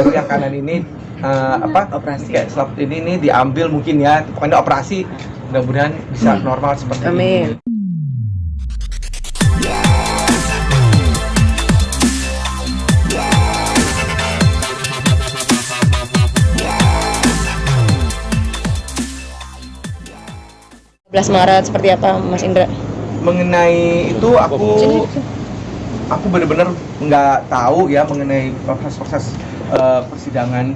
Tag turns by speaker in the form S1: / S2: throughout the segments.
S1: baru yang kanan ini
S2: operasi.
S1: Kayak slap ini diambil mungkin ya, pokoknya operasi. Mudah-mudahan bisa normal seperti
S3: Amin.
S1: ini.
S3: Maret seperti apa Mas Indra?
S1: Mengenai itu aku benar-benar nggak tahu ya mengenai proses persidangan.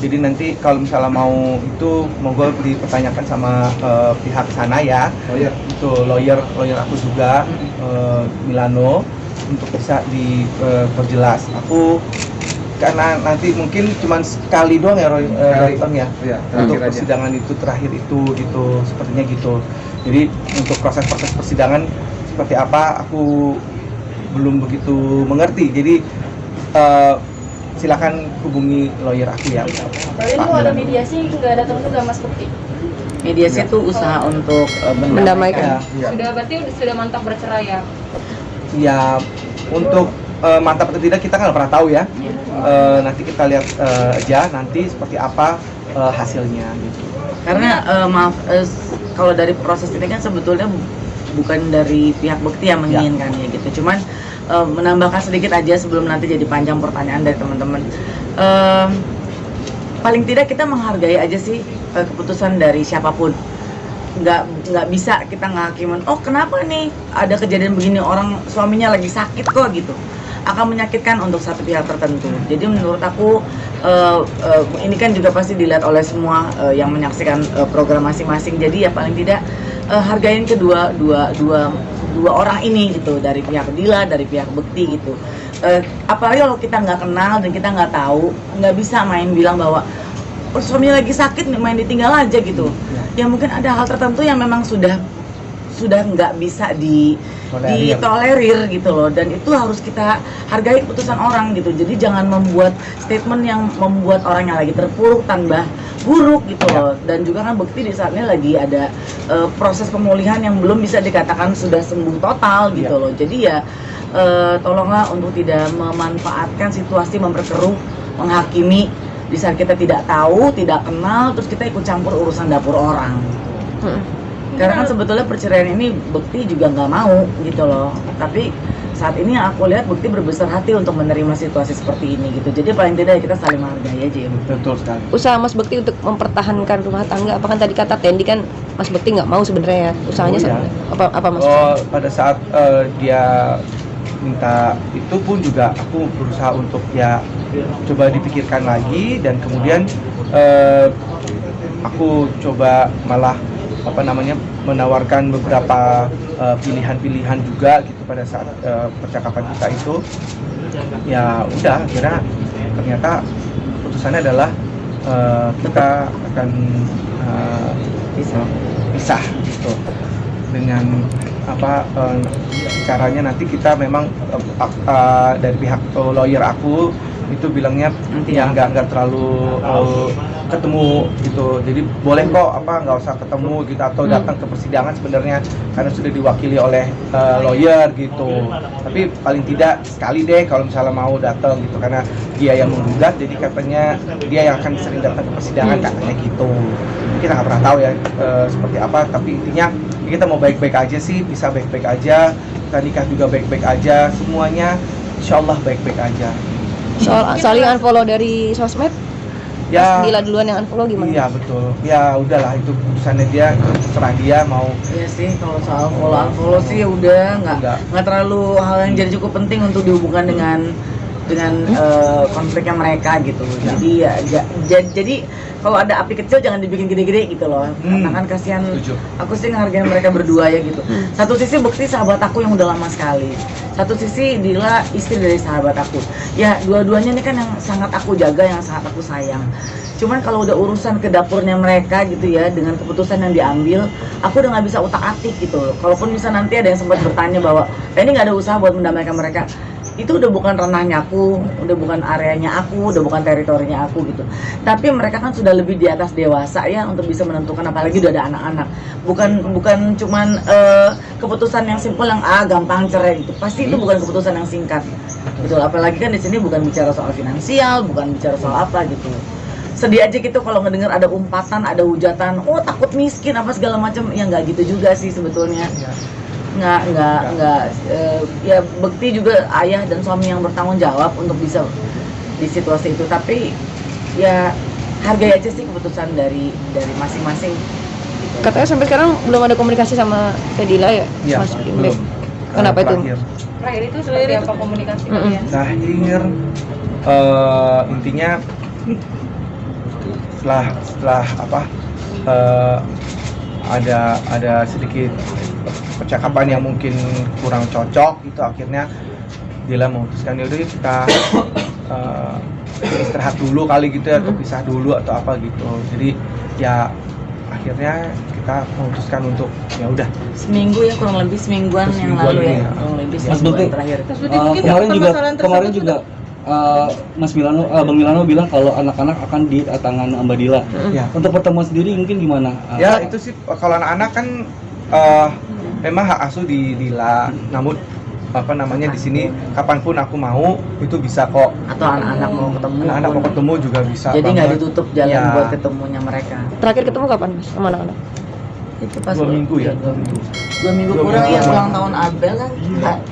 S1: Jadi nanti kalau misalnya mau itu monggo dipertanyakan sama pihak sana ya. Lawyer aku juga Milano untuk bisa diperjelas. Aku karena nanti mungkin cuma sekali doang ya datang ya untuk persidangan itu terakhir itu sepertinya gitu. Jadi untuk proses persidangan seperti apa aku belum begitu mengerti. Jadi silakan hubungi lawyer aku ya.
S4: Kalian mau ada mediasi nggak datang juga Mas Bukti?
S2: Mediasi itu usaha untuk
S3: mendamaikan.
S4: Berarti sudah mantap bercerai ya?
S1: Ya untuk mantap atau tidak kita kan nggak pernah tahu ya. Nanti kita lihat aja nanti seperti apa hasilnya gitu.
S2: Karena kalau dari proses ini kan sebetulnya bukan dari pihak Bekti yang menginginkan ya gitu. Cuman menambahkan sedikit aja sebelum nanti jadi panjang pertanyaan dari teman-teman. Paling tidak kita menghargai aja sih keputusan dari siapapun. Nggak bisa kita ngakimin, oh kenapa nih ada kejadian begini, orang suaminya lagi sakit kok gitu, akan menyakitkan untuk satu pihak tertentu. Jadi menurut aku ini kan juga pasti dilihat oleh semua yang menyaksikan program masing-masing. Jadi ya paling tidak hargain kedua orang ini gitu, dari pihak Dila, dari pihak Bekti gitu. Apalagi kalau kita nggak kenal dan kita nggak tahu, nggak bisa main bilang bahwa suaminya lagi sakit main ditinggal aja gitu. Ya mungkin ada hal tertentu yang memang sudah nggak bisa ditolerir gitu loh, dan itu harus kita hargai keputusan orang gitu. Jadi jangan membuat statement yang membuat orang yang lagi terpuruk tambah buruk gitu loh. Dan juga kan Bekti di saat ini lagi ada proses pemulihan yang belum bisa dikatakan sudah sembuh total gitu loh. Jadi ya tolonglah untuk tidak memanfaatkan situasi, memperkeruh, menghakimi di saat kita tidak tahu, tidak kenal, terus kita ikut campur urusan dapur orang. Karena kan sebetulnya perceraian ini Bekti juga nggak mau gitu loh. Tapi saat ini yang aku lihat Bekti berbesar hati untuk menerima situasi seperti ini gitu. Jadi paling tidak kita saling menghargai aja ya.
S1: Betul sekali.
S3: Usaha Mas Bekti untuk mempertahankan rumah tangga, apa kan tadi kata Tendi kan Mas Bekti nggak mau sebenarnya ya usahanya apa Mas?
S1: Pada saat dia minta itu pun juga aku berusaha untuk ya coba dipikirkan lagi, dan kemudian aku coba malah menawarkan beberapa pilihan-pilihan juga gitu pada saat percakapan kita itu. Ya udah, akhirnya ternyata keputusannya adalah kita akan pisah gitu. Dengan caranya nanti kita memang dari pihak lawyer aku itu bilangnya yang nggak terlalu ketemu gitu. Jadi boleh kok nggak usah ketemu gitu, atau datang ke persidangan sebenarnya karena sudah diwakili oleh lawyer gitu. Tapi paling tidak sekali deh kalau misalnya mau datang gitu, karena dia yang menggugat, jadi katanya dia yang akan sering datang ke persidangan katanya gitu. Kita nggak pernah tahu ya seperti apa, tapi intinya kita mau baik-baik aja sih, bisa baik-baik aja, kita nikah juga baik-baik aja, semuanya insyaallah baik-baik aja.
S3: Soal yang unfollow dari sosmed, ya Dila duluan yang unfollow gimana?
S1: Iya betul, ya udahlah itu keputusannya dia, terserah dia mau.
S2: Iya sih, kalau soal unfollow sih ya udah nggak terlalu hal yang jadi cukup penting untuk dihubungkan dengan konfliknya mereka gitu. Jadi ya jadi kalau ada api kecil jangan dibikin gede-gede gitu loh. Karena kan kasihan. Aku sih ngehargain mereka berdua ya gitu. Satu sisi Bekti sahabat aku yang udah lama sekali. Satu sisi Dila istri dari sahabat aku. Ya dua-duanya ini kan yang sangat aku jaga, yang sangat aku sayang. Cuman kalau udah urusan ke dapurnya mereka gitu ya, dengan keputusan yang diambil, aku udah nggak bisa utak-atik gitu. Kalaupun bisa nanti ada yang sempat bertanya bahwa ini nggak ada usaha buat mendamaikan mereka, itu udah bukan ranahnya aku, udah bukan areanya aku, udah bukan teritorinya aku gitu. Tapi mereka kan sudah lebih di atas dewasa ya untuk bisa menentukan, apalagi udah ada anak-anak. Bukan cuman keputusan yang simpel yang gampang cerai gitu. Pasti itu bukan keputusan yang singkat. Betul, apalagi kan di sini bukan bicara soal finansial, bukan bicara soal apa gitu. Sedih aja gitu kalau ngedengar ada umpatan, ada hujatan, oh takut miskin apa segala macam. Ya nggak gitu juga sih sebetulnya. Nggak ya Bekti juga ayah dan suami yang bertanggung jawab untuk bisa di situasi itu, tapi ya hargai aja sih keputusan dari masing-masing.
S3: Katanya sampai sekarang belum ada komunikasi sama Fedila ya,
S1: Iya,
S3: Mas
S1: belum.
S3: Bimbe. Kenapa itu?
S4: Terakhir itu seperti apa komunikasi kalian?
S1: Terakhir intinya setelah apa ada sedikit percakapan yang mungkin kurang cocok itu, akhirnya Dila memutuskan ya udah kita istirahat dulu kali gitu ya, atau pisah dulu atau apa gitu. Jadi ya akhirnya kita memutuskan untuk ya udah
S2: Seminggu ya, kurang lebih semingguan yang
S1: Semingguan
S2: lalu ya,
S1: ini ya.
S2: kurang lebih
S5: Mas
S2: semingguan
S5: Bekti,
S2: terakhir.
S5: kemarin juga Mas Milano, Bang Milano bilang kalau anak-anak akan di tangan Mbak Dila.
S1: ya.
S5: Untuk pertemuan sendiri mungkin gimana?
S1: Ya itu sih kalau anak-anak kan memang hak asuh di Dila, namun apa namanya di sini kapanpun aku mau itu bisa kok.
S2: Atau anak-anak mau ketemu,
S1: Anak-anak mau ketemu juga bisa.
S2: jadi nggak
S1: banget.
S2: ditutup jalan
S1: Ya.
S2: buat ketemunya mereka.
S3: Terakhir ketemu kapan Mas sama anak-anak?
S2: Itu pas
S1: 2 minggu ya.
S2: 2 minggu
S1: Dua
S2: kurang
S1: minggu.
S2: ya, ulang tahun Abel kan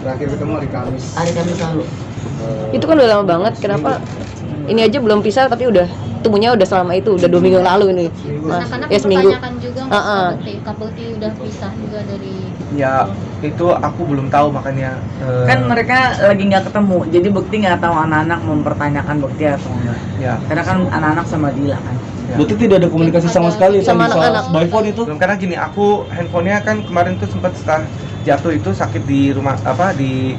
S6: Terakhir ketemu hari Kamis.
S2: hari Kamis lalu.
S3: Itu kan udah lama banget, kenapa ini aja belum pisah tapi udah temunya udah selama itu, udah 2 minggu lalu ini Mas.
S7: Anak-anak
S3: Ya seminggu.
S7: mempertanyakan juga Kak Bekti udah pisah juga dari
S1: Ya itu aku belum tahu makanya.
S2: Kan mereka lagi nggak ketemu, jadi Bekti nggak tahu anak-anak mempertanyakan Bekti atau enggak.
S1: Ya
S2: Karena kan anak-anak sama Dila kan.
S1: ya.
S5: Berarti tidak ada komunikasi sama sekali
S3: Sama anak-anak.
S5: by phone itu?
S1: Belum, karena gini, aku handphonenya kan kemarin tuh sempat setelah jatuh itu sakit di rumah apa di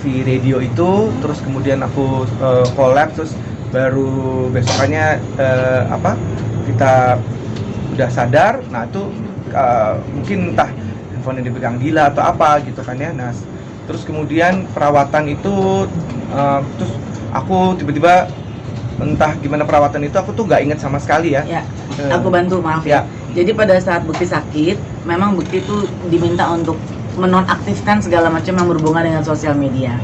S1: V-Radio itu, terus kemudian aku collab, terus baru besokannya kita udah sadar. Nah itu mungkin entah handphone yang dipegang Dila atau apa gitu kan ya. Nah terus kemudian perawatan itu terus aku tiba-tiba entah gimana perawatan itu, aku tuh nggak inget sama sekali ya.
S2: Ya, aku bantu, maaf ya. Jadi pada saat Bekti sakit, memang Bekti itu diminta untuk menonaktifkan segala macam yang berhubungan dengan sosial media,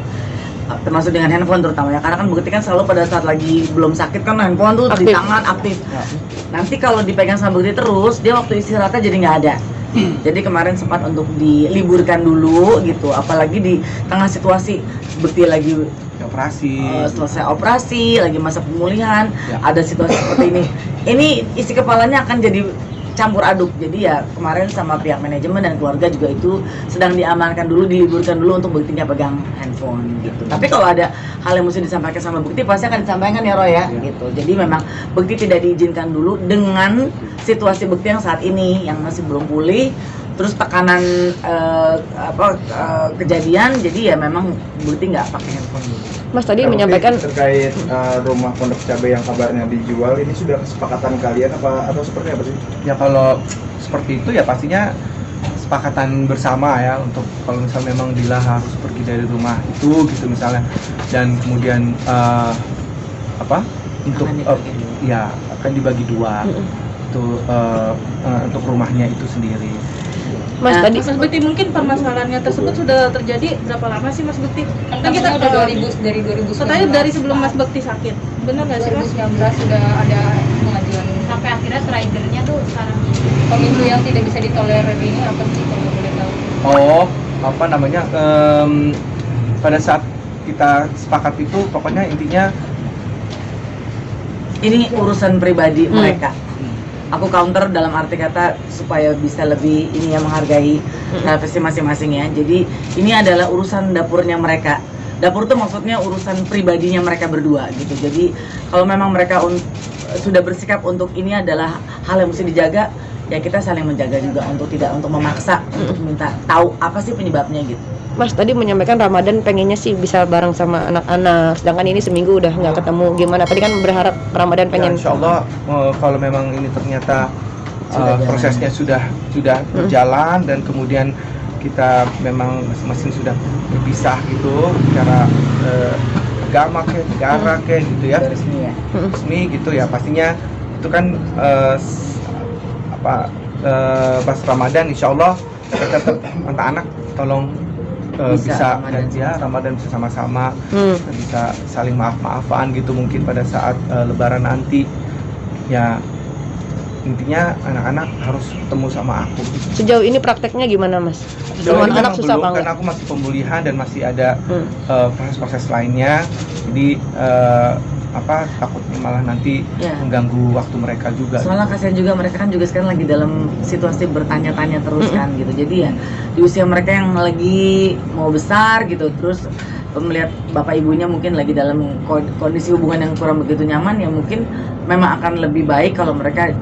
S2: termasuk dengan handphone terutama ya, karena kan Bekti kan selalu pada saat lagi belum sakit kan handphone tuh di
S3: Aktif.
S2: tangan aktif. Nanti kalau dipegang sama Bekti terus, dia waktu istirahatnya jadi nggak ada. Jadi kemarin sempat untuk diliburkan dulu gitu, apalagi di tengah situasi Bekti lagi
S1: Operasi.
S2: selesai operasi, lagi masa pemulihan,
S1: Ya.
S2: ada situasi seperti ini isi kepalanya akan jadi campur aduk. Jadi ya kemarin sama pihak manajemen dan keluarga juga itu sedang diamankan dulu, diliburkan dulu untuk Bekti nggak pegang handphone gitu. Tapi kalau ada hal yang mesti disampaikan sama Bekti pasti akan disampaikan ya Roy ya, gitu. Jadi memang Bekti tidak diizinkan dulu dengan situasi Bekti yang saat ini yang masih belum pulih, terus tekanan kejadian, jadi ya memang Bekti nggak pakai handphone dulu.
S3: Mas tadi
S6: Kalau
S3: menyampaikan
S6: terkait rumah Pondok Cabai yang kabarnya dijual, ini sudah kesepakatan kalian apa atau seperti apa sih?
S1: Ya kalau seperti itu ya pastinya kesepakatan bersama ya, untuk kalau misalnya memang Dila harus pergi dari rumah itu gitu misalnya, dan kemudian untuk
S2: Akan dibagi dua.
S1: ya akan dibagi dua itu untuk rumahnya itu sendiri.
S3: Mas
S2: Nah,
S3: tadi
S8: Mas Bekti, mungkin permasalahannya tersebut sudah terjadi berapa lama sih Mas Bekti?
S4: Kan kita udah 2019.
S8: Katanya dari sebelum Mas Bekti sakit. Benar nggak sih Mas?
S4: 2019 sudah ada pengajuan
S7: sampai akhirnya stridernya tuh sekarang
S4: pemilu yang tidak bisa ditolerir ini apa sih kalau boleh tahu?
S1: Oh, apa namanya? Pada saat kita sepakat itu, pokoknya intinya
S2: Ini urusan pribadi mereka. Aku counter dalam arti kata supaya bisa lebih ini ya, menghargai privasi masing-masing ya. Jadi ini adalah urusan dapurnya mereka. Dapur itu maksudnya urusan pribadinya mereka berdua gitu. Jadi kalau memang mereka sudah bersikap untuk ini adalah hal yang mesti dijaga, ya kita saling menjaga juga untuk tidak untuk memaksa untuk minta tahu apa sih penyebabnya gitu.
S3: Mas tadi menyampaikan Ramadan pengennya sih bisa bareng sama anak-anak, sedangkan ini seminggu udah nggak ketemu. Gimana? Tadi kan berharap Ramadan pengen.
S1: ya, insya Allah kalau memang ini ternyata
S2: Sudah jalan.
S1: prosesnya sudah berjalan dan kemudian kita memang masing-masing sudah berpisah gitu secara agama kayak negara kayak gitu ya,
S2: resmi ya.
S1: resmi gitu ya, pastinya itu kan pas Ramadan insya Allah tetap anak-anak tolong bisa
S2: Ramadan
S1: ya Ramadan bisa sama-sama, bisa saling maaf-maafan gitu mungkin pada saat Lebaran nanti ya. Intinya anak-anak harus ketemu sama aku.
S3: Sejauh ini prakteknya gimana, Mas?
S1: Sejauh
S3: Sama
S1: ini
S3: anak
S1: memang
S3: susah
S1: belum,
S3: apa
S1: karena
S3: enggak?
S1: aku masih pemulihan dan masih ada proses-proses lainnya. Jadi takutnya malah nanti
S2: Ya.
S1: mengganggu waktu mereka juga.
S2: Soalnya kasihan juga mereka kan juga sekarang lagi dalam situasi bertanya-tanya terus kan gitu. Jadi ya di usia mereka yang lagi mau besar gitu, terus melihat bapak ibunya mungkin lagi dalam kondisi hubungan yang kurang begitu nyaman, ya mungkin memang akan lebih baik kalau mereka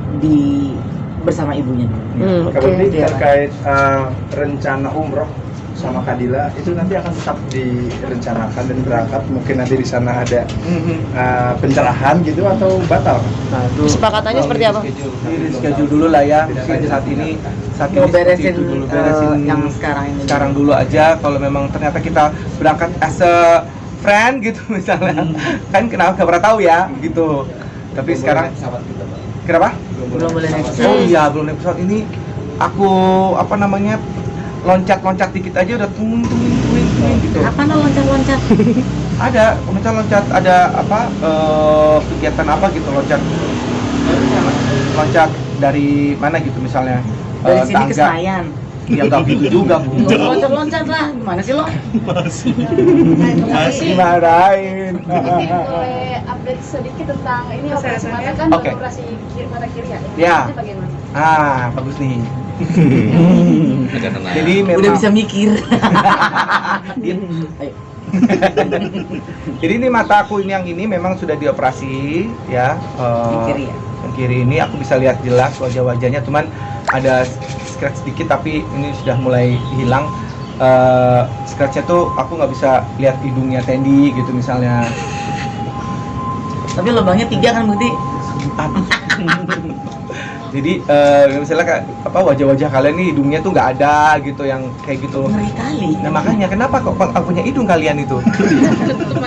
S2: bersama ibunya.
S3: Oke.
S6: Kalau ini
S2: Iya.
S6: terkait rencana umroh sama Kadila itu nanti akan tetap direncanakan dan berangkat, mungkin nanti di sana ada pencerahan gitu atau batal?
S1: Nah, itu
S3: Kesepakatannya seperti apa?
S1: Ini schedule dulu lah ya. Mungkin saat ini
S2: Mau
S1: seperti
S2: beresin,
S1: itu dulu, beresin
S2: yang sekarang ini.
S1: sekarang dulu aja. Kalau memang ternyata kita berangkat as a friend gitu misalnya, kan kenapa nggak pernah tahu ya gitu. Tapi sekarang kenapa?
S2: Belum boleh naik
S1: Oh
S2: pesawat.
S1: iya, belum naik pesawat. Ini aku loncat-loncat dikit aja udah tung gitu.
S2: Apa no loncat-loncat?
S1: Ada loncat, ada kegiatan apa gitu, loncat dari mana gitu misalnya.
S2: Dari sini ke
S1: tangga.
S2: Senayan.
S1: Ya nggak gitu juga Bu.
S2: Loncat-loncat lah, gimana sih lo?
S1: Masih marahin.
S4: Boleh update sedikit tentang ini operasi mata kan,
S1: Oke.
S4: operasi mata kiri ya?
S1: Ya.
S4: Itu bagaimana?
S1: Bagus nih. Jadi memang
S2: Udah bisa mikir. Ayo.
S1: Jadi ini mata aku ini yang ini memang sudah dioperasi ya.
S2: Yang kiri ya?
S1: Yang kiri ini aku bisa lihat jelas wajah-wajahnya, cuman ada scratch sedikit tapi ini sudah mulai hilang. Scratchnya tuh aku nggak bisa lihat hidungnya Tendi gitu misalnya.
S2: Tapi lubangnya 3 kan Bukti?
S1: Jadi misalnya kayak wajah-wajah kalian nih hidungnya tuh nggak ada gitu yang kayak gitu.
S2: Ngeri kali.
S1: Nah makanya kenapa kok aku punya hidung kalian itu?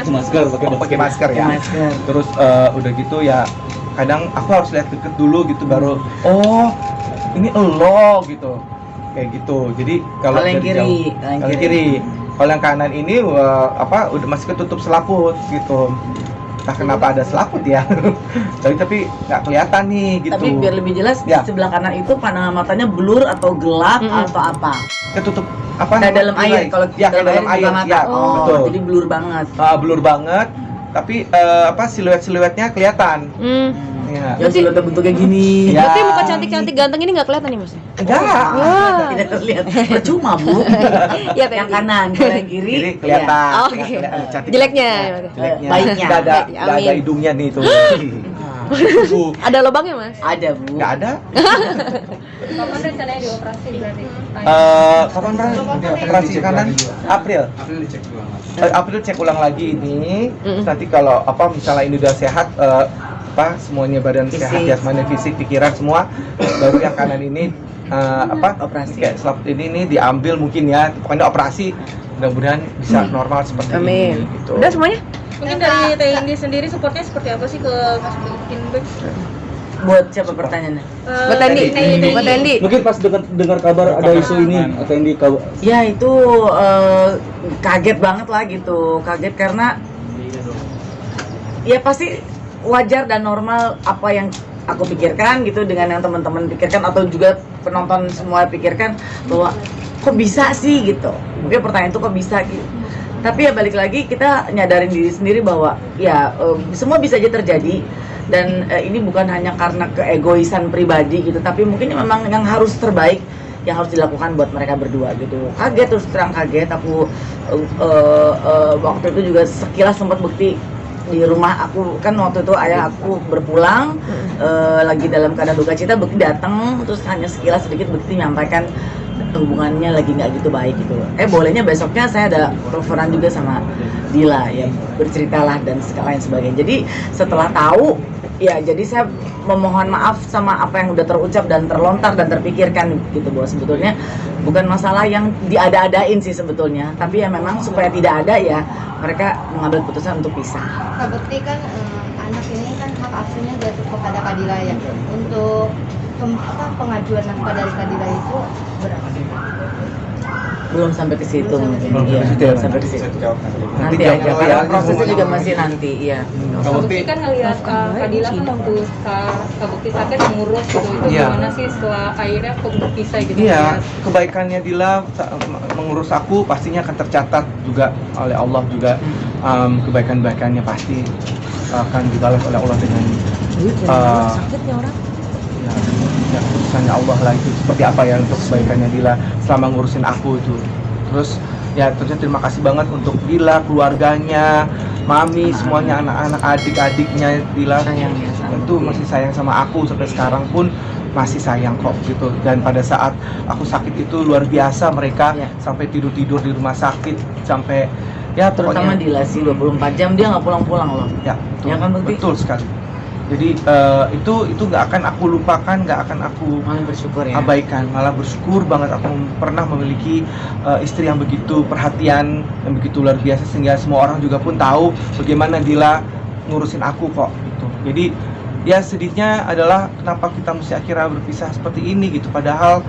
S5: Masker,
S1: Pakai masker ya.
S2: Masker.
S1: Terus udah gitu ya kadang aku harus lihat deket dulu gitu baru ini elo gitu kayak gitu. Jadi kalau
S2: Kalau yang
S1: dari
S2: kiri,
S1: jauh, kalau yang kiri. Kalau yang kanan ini udah masih ketutup selaput gitu. Entah kenapa ada selaput ya. tapi nggak kelihatan nih gitu.
S2: Tapi biar lebih jelas,
S1: Ya.
S2: di sebelah kanan itu pandangan matanya blur atau gelap atau apa?
S1: ketutup apa?
S2: Kayak dalam air, kalau
S1: ya kayak dalam air,
S2: sebelah mata.
S1: ya
S2: Oh,
S1: betul.
S2: jadi blur banget.
S1: Blur banget. Tapi siluet-siluetnya kelihatan. Ya.
S2: Yang siluetnya bentuknya gini.
S1: Ya.
S3: Berarti muka cantik-cantik ganteng ini nggak kelihatan nih, Mas?
S1: Enggak.
S2: Tidak terlihat. Percuma, Bu.
S3: Iya,
S2: Yang kanan, kalau yang kiri.
S1: Kiri kelihatan.
S3: Iya. Oke.
S1: Kelihatan cantik.
S3: Jeleknya.
S1: Jeleknya.
S2: Baiknya.
S1: Nggak ada,
S3: Baik,
S1: nggak ada
S3: amin.
S1: hidungnya nih itu.
S3: Ada lubangnya, Mas?
S2: Ada, Bu.
S1: Nggak ada.
S4: Kapan rencananya dioperasi berarti?
S1: Kapan operasi kanan? April. April cek ulang lagi ini. Terus nanti kalau misalnya ini udah sehat, semuanya badan
S2: Fisik.
S1: sehat, jasmani, fisik, pikiran semua, baru yang kanan ini
S2: Operasi.
S1: kayak selaput ini diambil mungkin ya. Pokoknya operasi, mudah-mudahan bisa normal seperti
S3: Amin.
S1: ini. Gitu.
S3: Udah semuanya?
S8: Mungkin dari TND sendiri supportnya seperti apa sih ke Mas Kinbek?
S2: Buat siapa pertanyaannya?
S3: Buat Tendi. Buat Tendi.
S5: Mungkin pas dengar kabar ada isu ini atau yang di
S2: Ya itu kaget banget lah gitu, kaget karena ya pasti wajar dan normal apa yang aku pikirkan gitu dengan yang teman-teman pikirkan atau juga penonton semua pikirkan bahwa kok bisa sih gitu. Mungkin pertanyaan itu kok bisa gitu. Tapi ya balik lagi kita nyadarin diri sendiri bahwa ya semua bisa aja terjadi dan ini bukan hanya karena keegoisan pribadi gitu, tapi mungkin memang yang harus terbaik yang harus dilakukan buat mereka berdua gitu. Kaget, terus terang kaget aku waktu itu juga sekilas sempat Bukti di rumah aku kan waktu itu ayah aku berpulang lagi dalam keadaan duka cita. Bukti datang terus hanya sekilas sedikit Bukti menyampaikan hubungannya lagi nggak gitu baik gitu. Bolehnya besoknya saya ada teleponan juga sama Dila ya, berceritalah dan lain sebagainya. Jadi setelah tahu ya jadi saya memohon maaf sama apa yang udah terucap dan terlontar dan terpikirkan gitu bahwa sebetulnya bukan masalah yang diada-adain sih sebetulnya, tapi ya memang supaya tidak ada ya mereka mengambil keputusan untuk pisah.
S7: Kak Bekti kan anak ini kan hak asuhnya jatuh kepada Kadila ya. Untuk pengajuan nafkah dari Kadila itu berapa?
S2: Belum sampai ke situ mungkin.
S1: Belum
S2: Iya,
S1: sampai situ ya,
S2: belum sampai ke situ. Nanti aja, karena prosesnya juga masih nanti, iya.
S4: Kak Bekti kan ngelihat Kadila kan waktu Kak Bekti sakit mengurus gitu, itu
S1: Iya.
S4: gimana sih setelah akhirnya pisah gitu?
S1: Iya, kebaikannya Dila mengurus aku pastinya akan tercatat juga oleh Allah juga. Kebaikan-kebaikannya pasti akan dibalas oleh Allah dengan
S3: sakitnya orang.
S1: ya keputusannya Allah lah itu seperti apa ya untuk kebaikannya Dila selama ngurusin aku itu. Terus ya tentunya terima kasih banget untuk Dila, keluarganya, mami, semuanya, anak-anak, adik-adiknya Dila
S2: Sayangnya sama
S1: itu
S2: dia.
S1: masih sayang sama aku sampai sekarang pun masih sayang kok gitu. Dan pada saat aku sakit itu luar biasa mereka
S2: Ya.
S1: sampai tidur-tidur di rumah sakit sampai ya
S2: Terutama
S1: pokoknya
S2: di Lasi 24 jam dia nggak pulang-pulang loh.
S1: ya,
S2: Ya kan, Bekti?
S1: betul sekali. Jadi itu nggak akan aku lupakan, nggak akan aku
S2: Malah bersyukur ya.
S1: abaikan, malah bersyukur banget aku pernah memiliki istri yang begitu perhatian, yang begitu luar biasa sehingga semua orang juga pun tahu bagaimana Dila ngurusin aku kok gitu. Jadi ya sedihnya adalah kenapa kita mesti akhirnya berpisah seperti ini gitu, padahal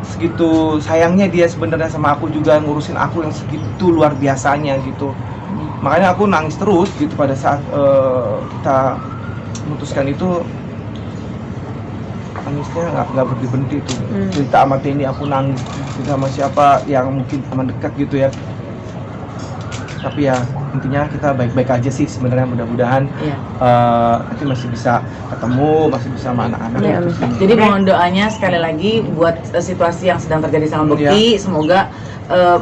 S1: segitu sayangnya dia sebenarnya sama aku juga ngurusin aku yang segitu luar biasanya gitu. Makanya aku nangis terus gitu pada saat kita memutuskan itu, nangisnya nggak berhenti itu. Cerita sama Teni aku nangis, cerita sama siapa yang mungkin teman dekat gitu ya. Tapi ya intinya kita baik-baik aja sih sebenarnya, mudah-mudahan
S2: Iya.
S1: nanti masih bisa ketemu, masih bisa sama anak-anak.
S3: Iya,
S1: gitu sih.
S2: Jadi mohon doanya sekali lagi buat situasi yang sedang terjadi sama Bekti, semoga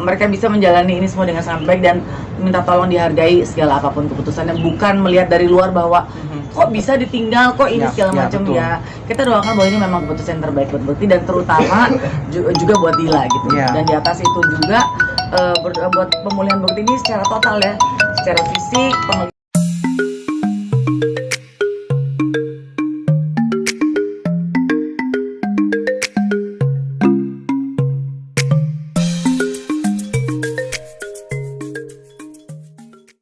S2: mereka bisa menjalani ini semua dengan sangat baik dan minta tolong dihargai segala apapun keputusannya, bukan melihat dari luar bahwa kok bisa ditinggal, kok ini
S1: Ya,
S2: segala
S1: ya,
S2: macam
S1: betul.
S2: ya. Kita doakan bahwa ini memang keputusan yang terbaik buat Bekti dan terutama juga buat Dila gitu.
S1: Ya.
S2: Dan di atas itu juga berdoa buat pemulihan Bekti ini secara total ya, secara fisik,